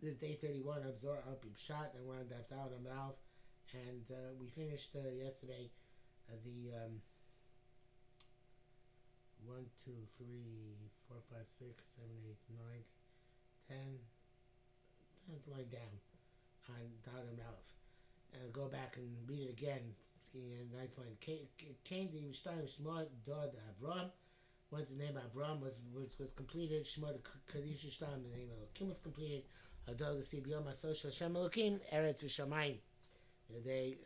This is day 31 of Zohar al Pshat, and we're on Daf Dal Amud Aleph. And we finished yesterday the 1, 2, 3, 4, 5, 6, 7, 8, 9, 10, 10th line down on Dal Amud Aleph. And go back and read it again. The ninth line. Cain the Yishtar Shema Dod Avram. Once the name of Avram was completed, Shema the Kaddish Yishtar, the name of Elohim was completed. Adol the Sibiyom Asosha Hashem Elohim Eretz V'Shamayim. The day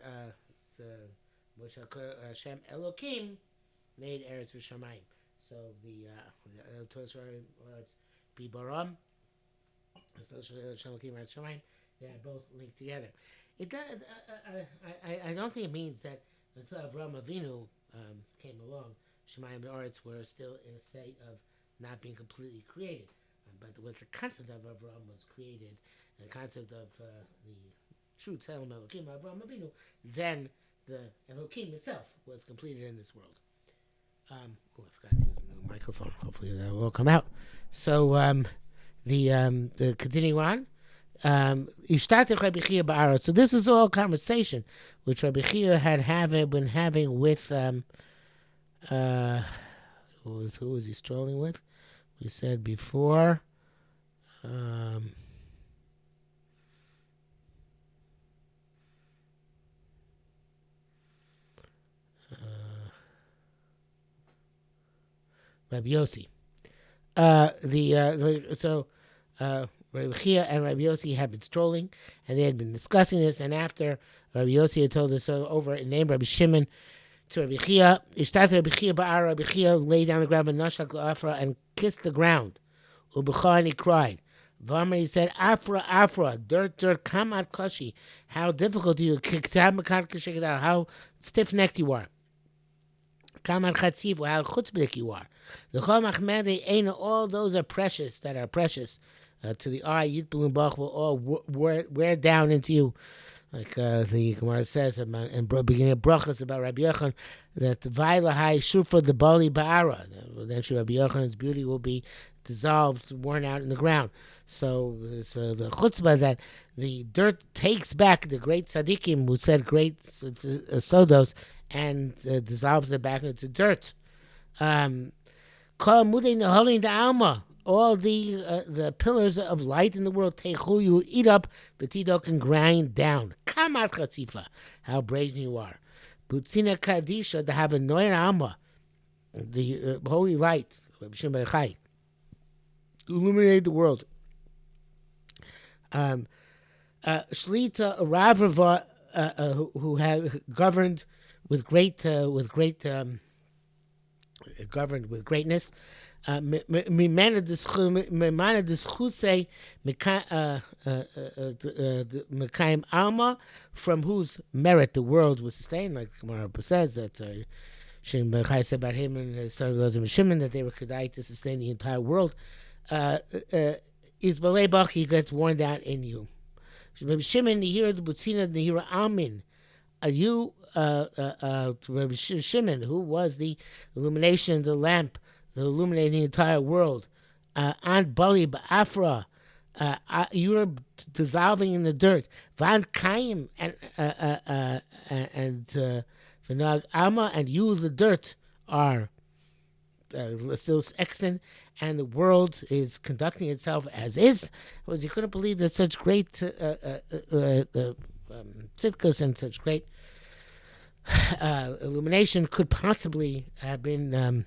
which Hashem Elohim made Eretz V'Shamayim. So the Torah words Bibaram, Asosha Hashem Elohim Eretz V'Shamayim. They are both linked together. It does. I don't think it means that until Avram Avinu came along, Shemayim and Eretz were still in a state of not being completely created. But with the concept of Avram was created, the concept of the true Tzelem Elohim, Avram Avinu, then the Elohim itself was completed in this world. I forgot to use a new microphone. Hopefully that will come out. So the continuing on. So this is all conversation which Rabbi Chiya had been having with who was he strolling with? We said before Rabbi Yossi. Rabbi Chiya and Rabbi Yossi had been strolling, and they had been discussing this. And after Rabbi Yossi had told us over and named Rabbi Shimon to Rabbi Chiya, Rabbi Chiya lay down the ground and nashak la'afra and kissed the ground. Ubechah, and he cried. V'amar, he said, Afra, dirt, kamat kashi. How difficult you, how stiff-necked you are. Kamat chatziv, how chutzpahdik you are. The chol machmedi, all those are precious, that are precious. To the eye, Yit Balum Bach will all wear down into you. Like the Gemara says in beginning of Brachas about Rabbi Yochanan, that the Vailahai Shufra the Bali Ba'ara. Eventually Rabbi Yochanan's beauty will be dissolved, worn out in the ground. So the chutzpah that the dirt takes back the great tzaddikim who said great sodos and dissolves it back into dirt. Kol Mudei Neholin the Alma. All the pillars of light in the world, techu, you eat up, betido can grind down. Kamat chatzifa, how brazen you are. Butzina kadisha, to have a noyer alma, the holy light, Rabbi Shimon to illuminate the world. Shlita Ravrava, who had governed with greatness. Mimana d'schuse mekayim alma, from whose merit the world was sustained, like Gemara says that Shimon said about him and his son Elazar Shimon that they were kedai to sustain the entire world. Is balei he gets worn out in you. Shimon nihira the butzina nihira almin. You Rabbi Shimon, who was the illumination, the lamp, the illuminating the entire world. Ant Bali Ba'afra, you are dissolving in the dirt. Van Kaim and Vinag Ama, and you, the dirt, are still extant, and the world is conducting itself as is. Because you couldn't believe that such great tzidkus and such great illumination could possibly have been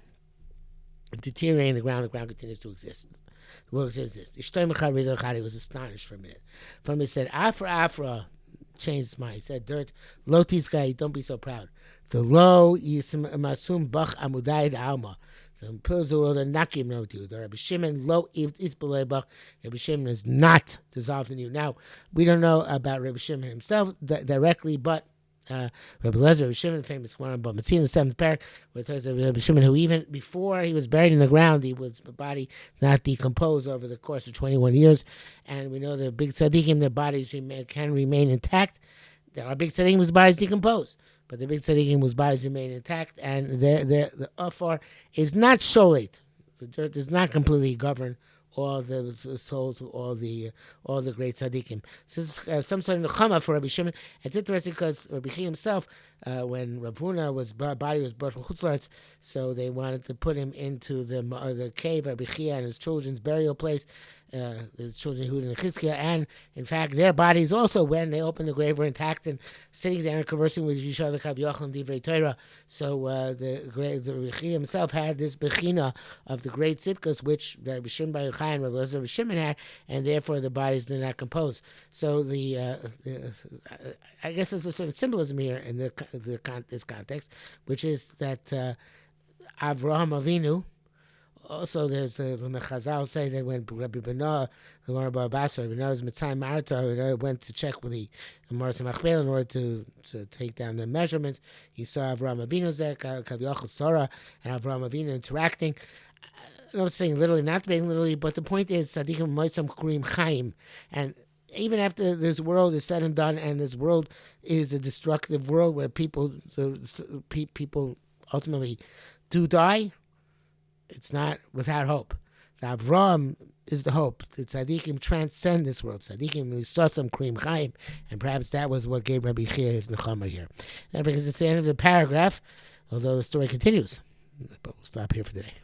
deteriorating the ground continues to exist. The world exists. He was astonished for a minute. From he said, Afra changed his mind. He said, dirt, lo guy, don't be so proud. The lo masum bach amudai alma. The pillars of the world are not given over to you. The Rabbi Shimon lo is bach. Rabbi Shimon is not dissolved in you. Now, we don't know about Rabbi Shimon himself directly, but Rabbi Elazar, Rabbi Shimon, famous Gemara, but Matzah in the 7th parak, where it tells Rabbi Shimon, who even before he was buried in the ground, the body not decomposed over the course of 21 years, and we know the big tzaddikim, their bodies can remain intact. There are big tzaddikim whose bodies decompose, but the big tzaddikim whose bodies remain intact, and the afar is not sholet. The dirt does not completely govern all the souls of all the great tzaddikim. So this is some sort of nechama for Rabbi Shimon. It's interesting because Rabbi Chiya himself, when Rav Huna body was brought from Chutzlaretz, so they wanted to put him into the cave, Rabbi Chiya and his children's burial place. The children Yehuda and Chizkiah, and in fact their bodies also, when they opened the grave, were intact and sitting there and conversing with each other, Divrei Torah. So the Rabbi Chiya himself had this bechina of the great tzidkas, which Rabbi Shimon Bar Yochai and Rabbi Shimon had, and therefore the bodies did not compose. So I guess there's a certain symbolism here in this context, which is that Avraham Avinu. Also, there's when the Chazal say that when Rabbi Benoah, the Rabbi Abbas, Rabbi Benoah's Mitzayim Marta, went to check with the Maras Machbel in order to take down the measurements, he saw Avraham Avinu Kaviyachal Sarah and Avraham Avinu interacting. I'm not saying literally, not being literally, but the point is, Tzadikim Moisam Kurim Chaim, and even after this world is said and done, and this world is a destructive world where people ultimately do die, it's not without hope. The Avram is the hope. The tzaddikim transcend this world. Tzaddikim, we saw some Krim Chaim, and perhaps that was what gave Rabbi Chiya his nechama here. That brings us to the end of the paragraph, although the story continues. But we'll stop here for today.